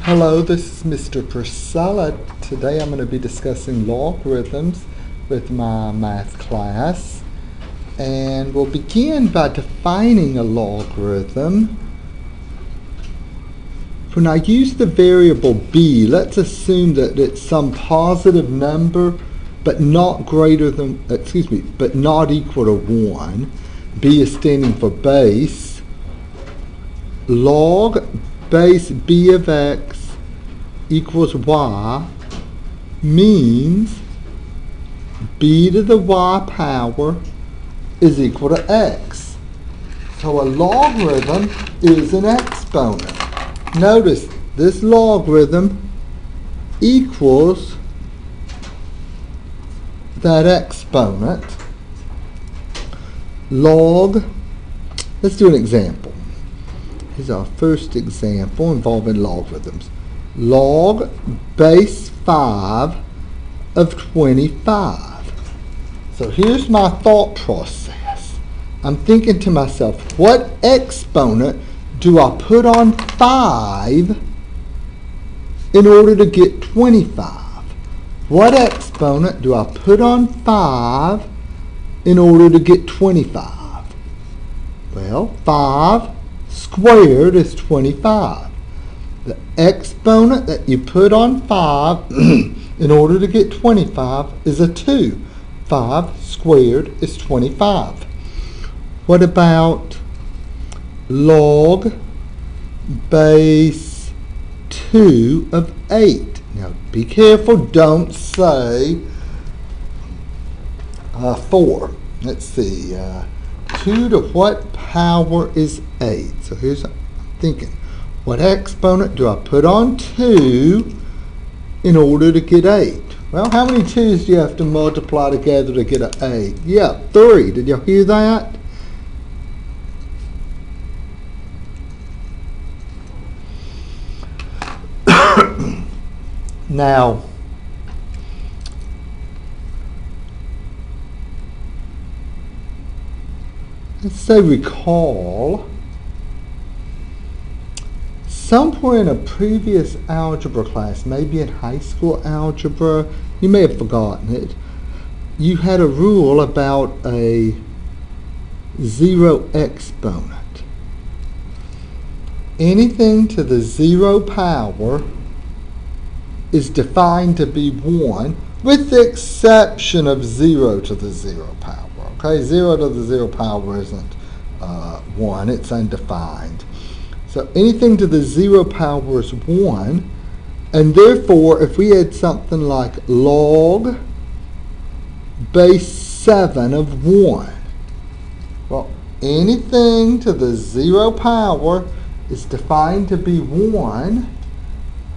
Hello, this is Mr. Precella. Today I'm going to be discussing logarithms with my math class. And we'll begin by defining a logarithm. When I use the variable b, let's assume that it's some positive number but not equal to 1. B is standing for base. Log base b of x equals y means b to the y power is equal to x. So a logarithm is an exponent. Notice this logarithm equals that exponent. Let's do an example. Here's our first example involving logarithms. Log base 5 of 25. So here's my thought process. I'm thinking to myself, what exponent do I put on 5 in order to get 25? What exponent do I put on 5 in order to get 25? Well, 5 squared is 25. The exponent that you put on 5 in order to get 25 is a 2. 5 squared is 25. What about log base 2 of 8? Now be careful, don't say 4. Let's see. 2 to what power is 8? So here's what I'm thinking. What exponent do I put on 2 in order to get 8? Well, how many 2's do you have to multiply together to get an 8? Yeah, 3. Did y'all hear that? Now, let's say recall somewhere in a previous algebra class, maybe in high school algebra, you may have forgotten it, you had a rule about a zero exponent. Anything to the 0 power is defined to be 1, with the exception of 0 to the 0 power. Okay, 0 to the 0 power isn't 1, it's undefined. So anything to the 0 power is 1, and therefore if we had something like log base 7 of 1, well, anything to the 0 power is defined to be 1,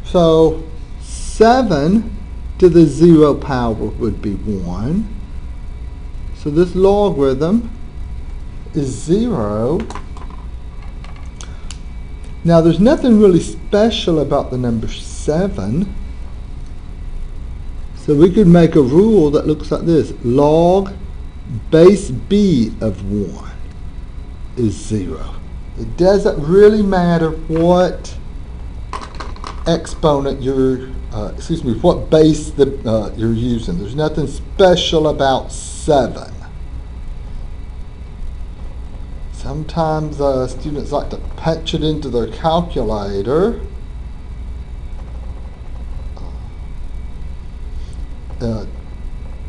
so 7 to the 0 power would be 1. So this logarithm is 0. Now there's nothing really special about the number 7. So we could make a rule that looks like this. Log base b of 1 is 0. It doesn't really matter what exponent what base you're using. There's nothing special about 7. Sometimes students like to punch it into their calculator.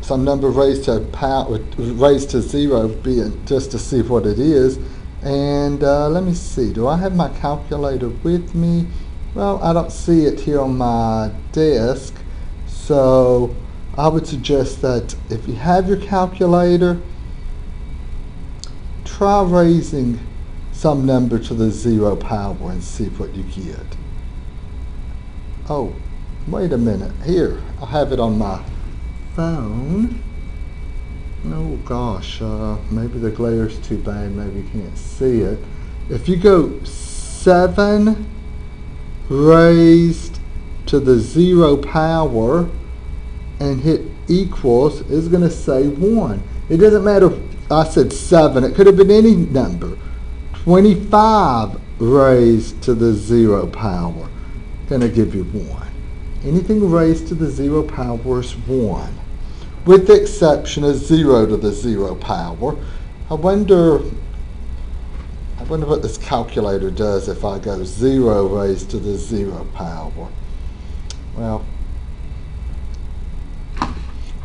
Some number raised to 0 being just to see what it is. And let me see, do I have my calculator with me? Well, I don't see it here on my desk, so I would suggest that if you have your calculator, try raising some number to the 0 power and see what you get. Oh, wait a minute. Here, I have it on my phone. Oh gosh, maybe the glare's too bad, maybe you can't see it. If you go 7 raised to the 0 power and hit equals, it's going to say 1. It doesn't matter if I said 7, it could have been any number. 25 raised to the 0 power. going to give you 1. Anything raised to the 0 power is 1, with the exception of 0 to the 0 power. I wonder what this calculator does if I go 0 raised to the 0 power. Well,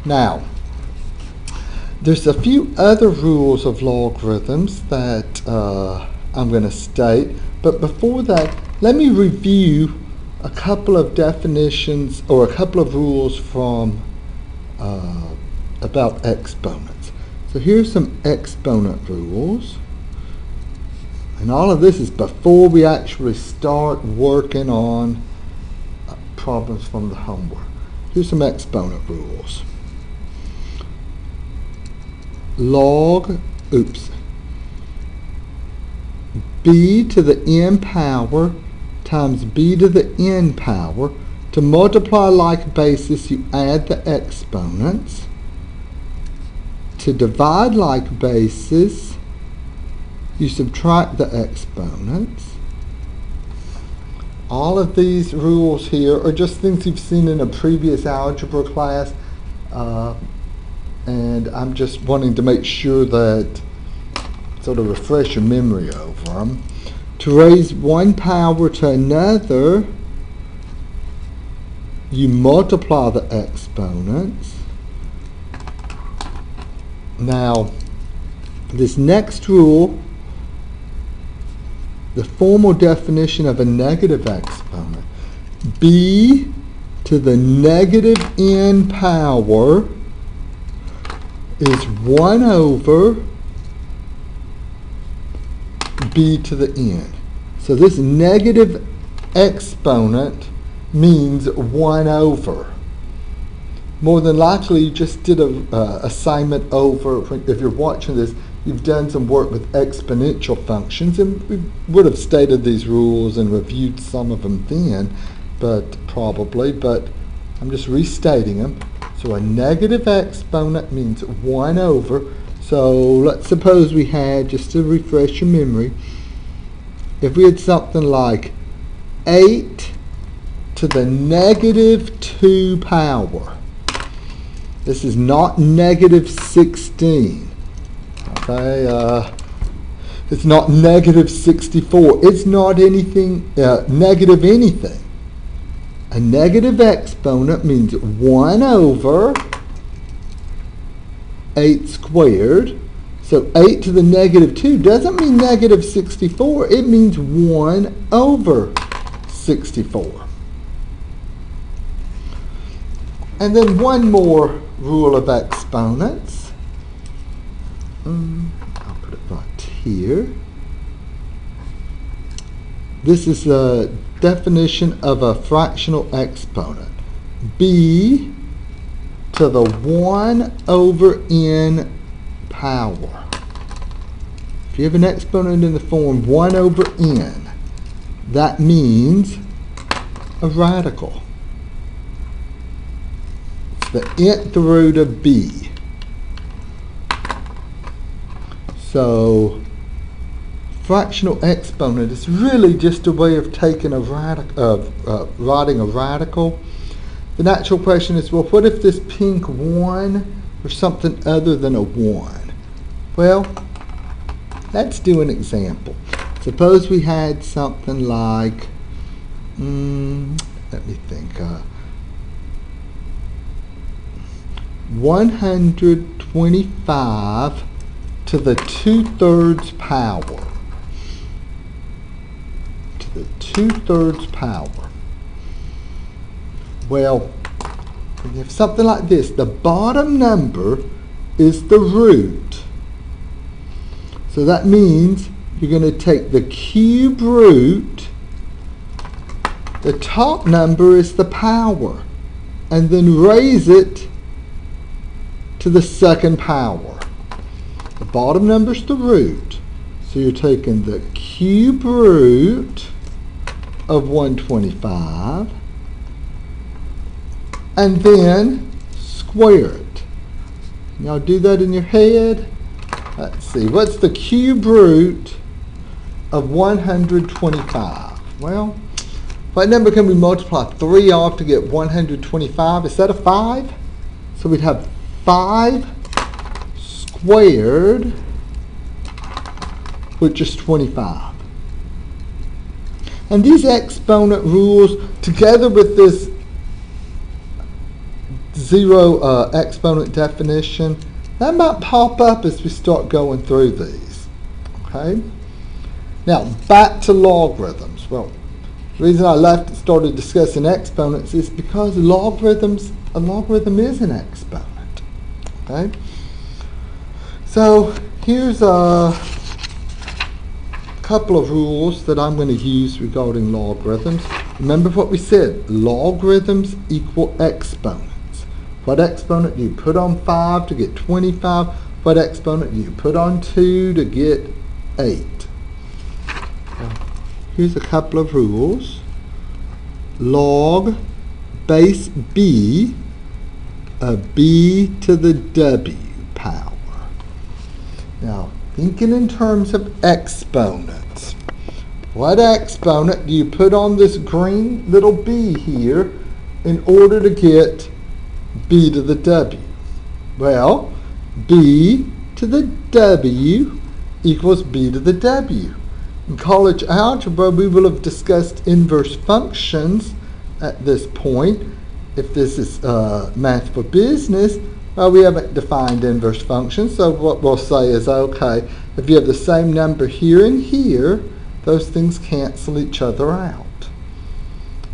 now, there's a few other rules of logarithms that I'm going to state, but before that, let me review a couple of definitions or a couple of rules from about exponents. So here's some exponent rules, and all of this is before we actually start working on problems from the homework. Here's some exponent rules. B to the n power times b to the n power. To multiply like basis, you add the exponents. To divide like basis, you subtract the exponents. All of these rules here are just things you've seen in a previous algebra class, and I'm just wanting to make sure that sort of refresh your memory over them. To raise one power to another, you multiply the exponents. Now, this next rule, the formal definition of a negative exponent, b to the negative n power is 1 over b to the n. So this negative exponent means 1 over. More than likely you just did a assignment over, if you're watching this, you've done some work with exponential functions, and we would have stated these rules and reviewed some of them then, but I'm just restating them. So a negative exponent means 1 over. So let's suppose we had, just to refresh your memory, if we had something like 8 to the negative 2 power. This is not negative 16. Okay, it's not negative 64. It's not anything, negative anything. A negative exponent means 1 over 8 squared. So 8 to the negative 2 doesn't mean negative 64. It means 1 over 64. And then one more rule of exponents. I'll put it right here. This is a definition of a fractional exponent. B to the 1 over n power. If you have an exponent in the form 1 over n, that means a radical. It's the nth root of b. So fractional exponent is really just a way of taking a writing a radical. The natural question is, well, what if this pink 1 or something other than a 1? Well, let's do an example. Suppose we had something like, let me think, 125 to the 2/3 power. To the 2/3 power. Well, when you have something like this, the bottom number is the root. So that means you're going to take the cube root, the top number is the power, and then raise it to the second power. The bottom number is the root. So you're taking the cube root of 125 and then square it. Now do that in your head. Let's see, what's the cube root of 125? Well, What number can we multiply 3 off to get 125? Is that a 5? So we'd have 5 squared, which is 25. And these exponent rules, together with this zero exponent definition, that might pop up as we start going through these. Okay? Now, back to logarithms. Well, the reason I started discussing exponents is because a logarithm is an exponent. Okay? So, here's a couple of rules that I'm going to use regarding logarithms. Remember what we said, logarithms equal exponents. What exponent do you put on 5 to get 25? What exponent do you put on 2 to get 8? Here's a couple of rules. Log base b of b to the w power. Now, thinking in terms of exponents. What exponent do you put on this green little b here in order to get b to the w? Well, b to the w equals b to the w. In college algebra, we will have discussed inverse functions at this point. If this is math for business, we haven't defined inverse functions, so what we'll say is, okay, if you have the same number here and here, those things cancel each other out.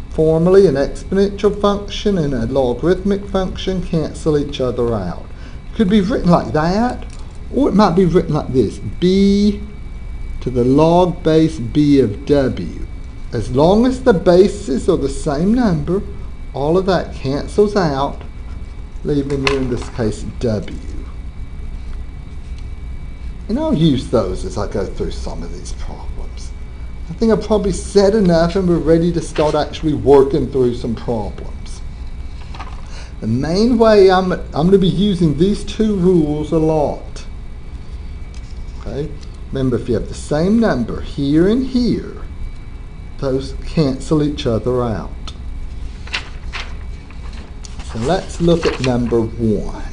Formally, an exponential function and a logarithmic function cancel each other out. It could be written like that, or it might be written like this, b to the log base b of w. As long as the bases are the same number, all of that cancels out, leaving you, in this case, w. And I'll use those as I go through some of these problems. I think I've probably said enough and we're ready to start actually working through some problems. The main way I'm going to be using these two rules a lot. Okay? Remember, if you have the same number here and here, those cancel each other out. So let's look at number 1.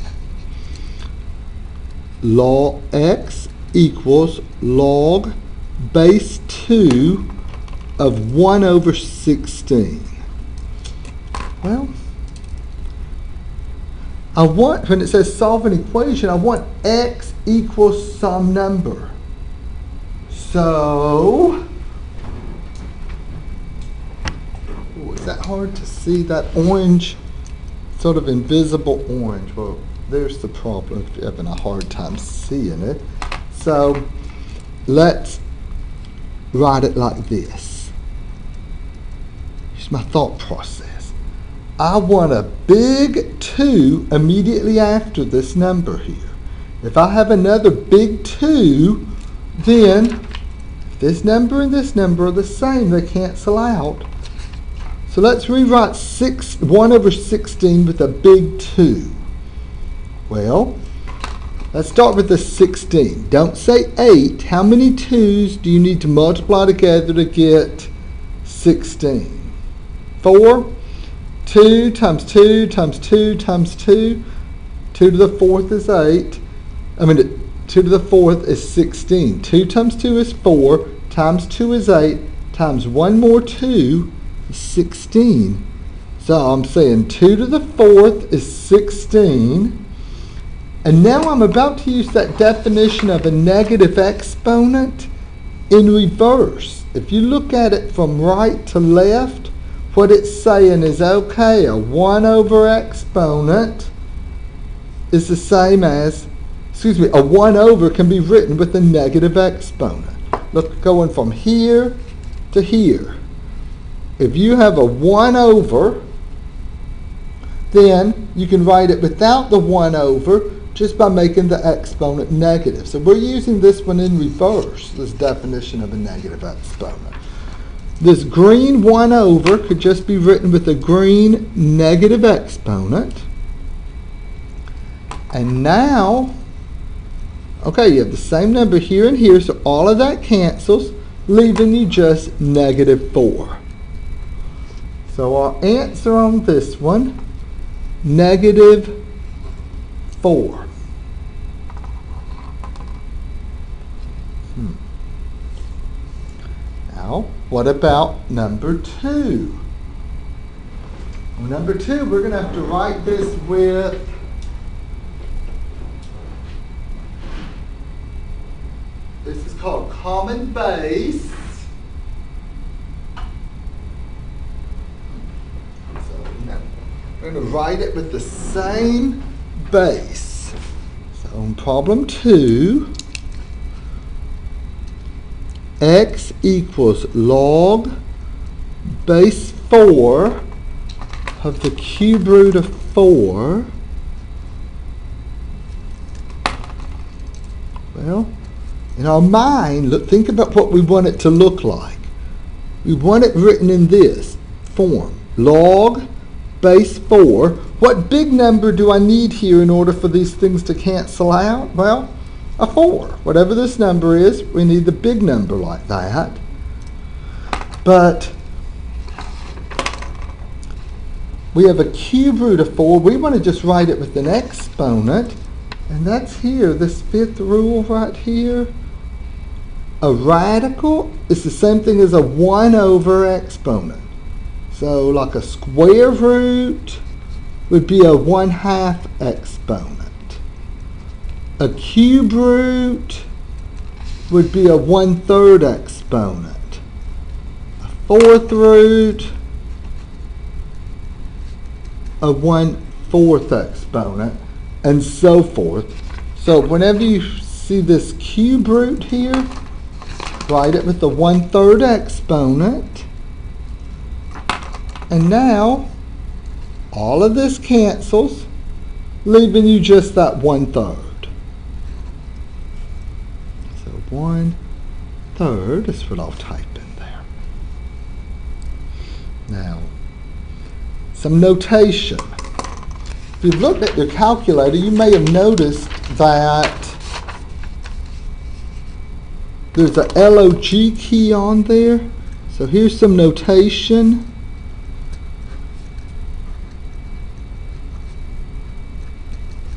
Log x equals log base 2 of 1 over 16. Well, I want, when it says solve an equation, I want x equals some number. So, is that hard to see, that orange, sort of invisible orange? Well, there's the problem if you're having a hard time seeing it. So, let's write it like this. Here's my thought process. I want a big 2 immediately after this number here. If I have another big 2, then this number and this number are the same. They cancel out. So let's rewrite 1 over 16 with a big 2. Well, let's start with the 16. Don't say 8. How many 2's do you need to multiply together to get 16? 4. 2 times 2 times 2 times 2. 2 to the 4th is 8. 2 to the 4th is 16. 2 times 2 is 4, times 2 is 8, times 1 more 2 is 16. So I'm saying 2 to the 4th is 16. And now I'm about to use that definition of a negative exponent in reverse. If you look at it from right to left, what it's saying is, okay, a 1 over exponent is the same as, a 1 over can be written with a negative exponent. Look, going from here to here. If you have a 1 over, then you can write it without the 1 over just by making the exponent negative. So we're using this one in reverse, this definition of a negative exponent. This green 1 over could just be written with a green negative exponent. And now, okay, you have the same number here and here, so all of that cancels, leaving you just negative 4. So our answer on this one, -4. Now, what about number 2? Well, number 2, we're going to have to write this with this is called common base. We're going to write it with the same base. So on problem 2, x equals log base 4 of the cube root of 4. Well, in our mind, think about what we want it to look like. We want it written in this form. Log base 4. What big number do I need here in order for these things to cancel out? Well, a 4. Whatever this number is, we need the big number like that. But we have a cube root of 4. We want to just write it with an exponent. And that's here, this 5th rule right here. A radical is the same thing as a 1 over exponent. So like a square root would be a 1/2 exponent. A cube root would be a 1/3 exponent. A 4th root, a 1/4 exponent, and so forth. So whenever you see this cube root here, write it with the 1/3 exponent. And now, all of this cancels, leaving you just that 1/3. So 1/3 is what I'll type in there. Now, some notation. If you've looked at your calculator, you may have noticed that there's a log key on there. So here's some notation.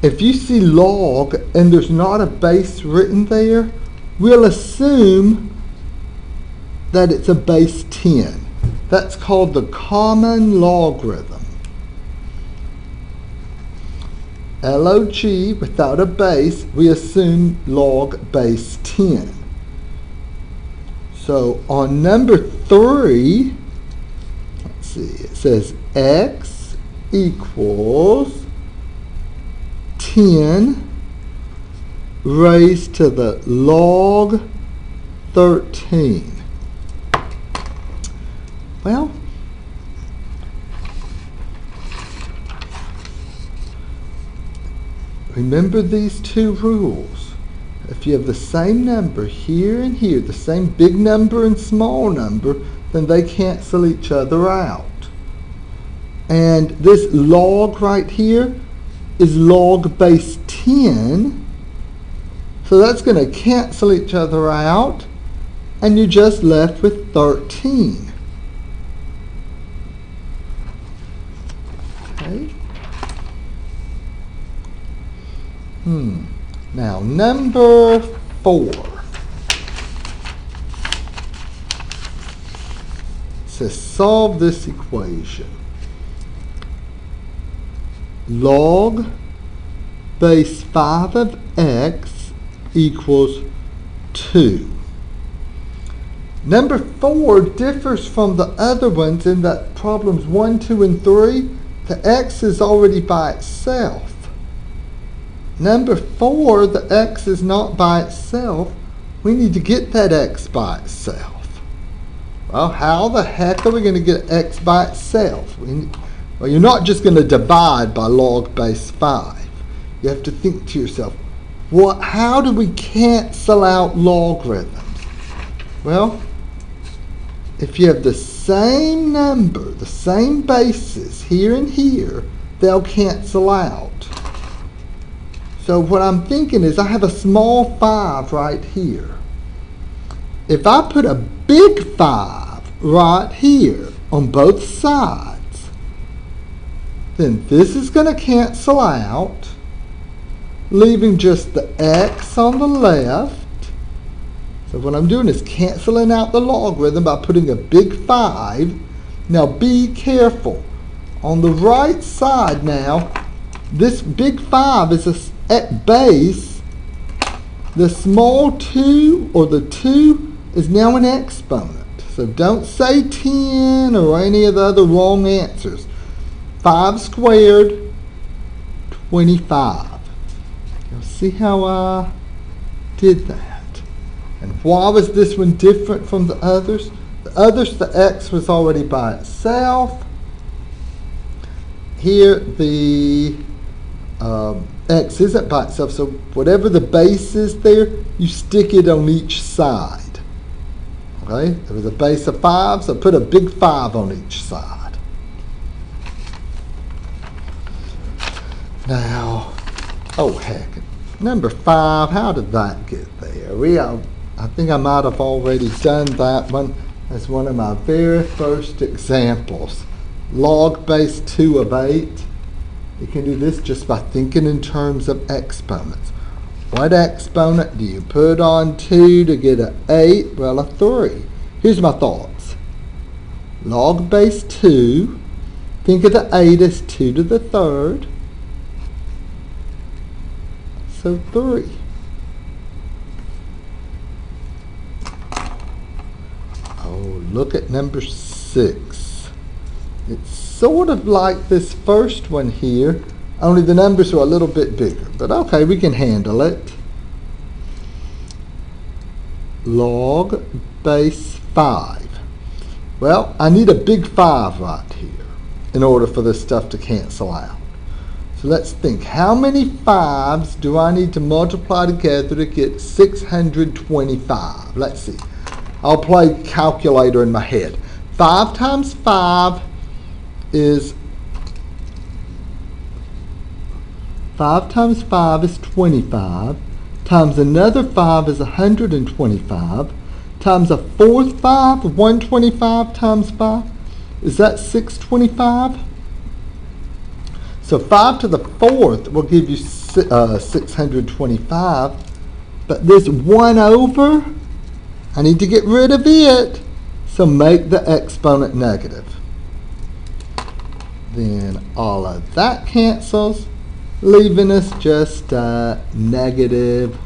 If you see log and there's not a base written there, we'll assume that it's a base 10. That's called the common logarithm. Log without a base, we assume log base 10. So on number 3, let's see, it says x equals 10 raised to the log 13. Well, remember these two rules. If you have the same number here and here, the same big number and small number, then they cancel each other out. And this log right here is log base 10. So that's going to cancel each other out, and you're just left with 13. Okay. Now, number 4. It says solve this equation. Log base 5 of x equals 2. Number 4 differs from the other ones in that problems 1, 2, and 3, the x is already by itself. Number 4, the x is not by itself. We need to get that x by itself. Well, how the heck are we going to get x by itself? Well, you're not just going to divide by log base 5. You have to think to yourself, how do we cancel out logarithms? Well, if you have the same number, the same bases here and here, they'll cancel out. So what I'm thinking is I have a small 5 right here. If I put a big 5 right here on both sides, then this is going to cancel out, leaving just the x on the left. So what I'm doing is canceling out the logarithm by putting a big 5. Now be careful. On the right side now, this big 5 is at base. The small 2 or the 2 is now an exponent. So don't say 10 or any of the other wrong answers. 5 squared, 25. You'll see how I did that. And why was this one different from the others? The others, the x was already by itself. Here, the x isn't by itself, so whatever the base is there, you stick it on each side. Okay, there was a base of 5, so put a big 5 on each side. Now, oh heck, number 5, how did that get there? I think I might have already done that one as one of my very first examples. Log base 2 of 8. You can do this just by thinking in terms of exponents. What exponent do you put on 2 to get an 8? Well, a 3. Here's my thoughts. Log base 2. Think of the 8 as 2 to the 3rd. So 3. Oh, look at number 6. It's sort of like this first one here, only the numbers are a little bit bigger. But okay, we can handle it. Log base 5. Well, I need a big 5 right here in order for this stuff to cancel out. So let's think, how many 5s do I need to multiply together to get 625? Let's see. I'll play calculator in my head. 5 times 5 is 25, times another 5 is 125, times a fourth 5, 125 times 5, is that 625? So 5 to the 4th will give you 625, but this 1 over, I need to get rid of it, so make the exponent negative. Then all of that cancels, leaving us just negative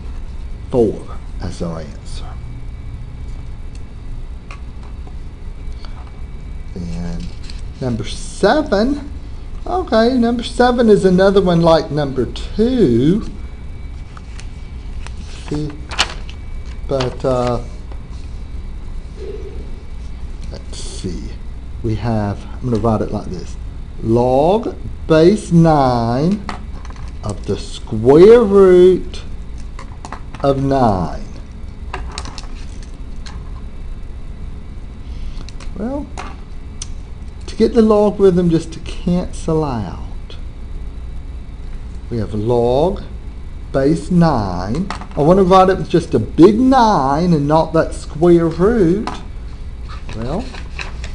4 as our answer. Then number 7. Okay, number 7 is another one like number 2. See, but let's see. We have, I'm going to write it like this. Log base 9 of the square root of 9. Well, to get the logarithm just to cancel out, we have log base 9. I want to write it with just a big 9 and not that square root. Well,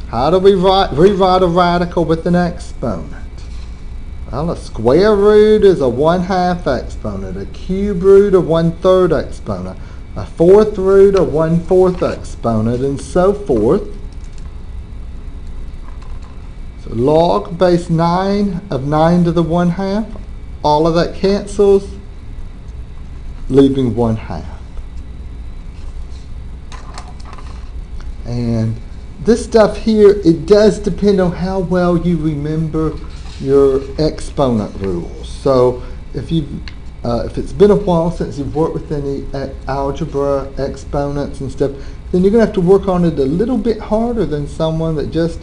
how do we rewrite a radical with an exponent? Well, a square root is a 1/2 exponent, a cube root a 1/3 exponent, a fourth root a 1/4 exponent, and so forth. So log base 9 of 9 to the 1/2, all of that cancels, leaving 1/2. And this stuff here, it does depend on how well you remember your exponent rules. So if it's been a while since you've worked with any algebra, exponents and stuff, then you're going to have to work on it a little bit harder than someone that just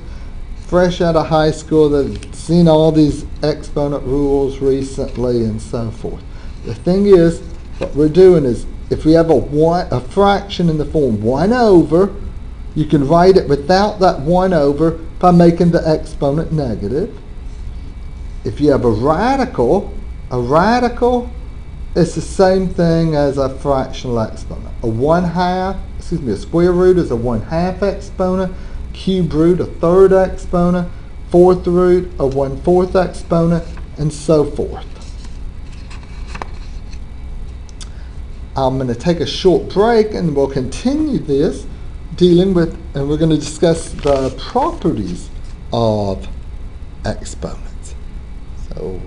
fresh out of high school that's seen all these exponent rules recently and so forth. The thing is, what we're doing is, if we have a fraction in the form 1 over, you can write it without that 1 over by making the exponent negative. If you have a radical is the same thing as a fractional exponent. A square root is a 1/2 exponent, cube root a 1/3 exponent, fourth root of 1/4 exponent, and so forth. I'm going to take a short break and we'll continue this dealing with, and we're going to discuss the properties of exponents. So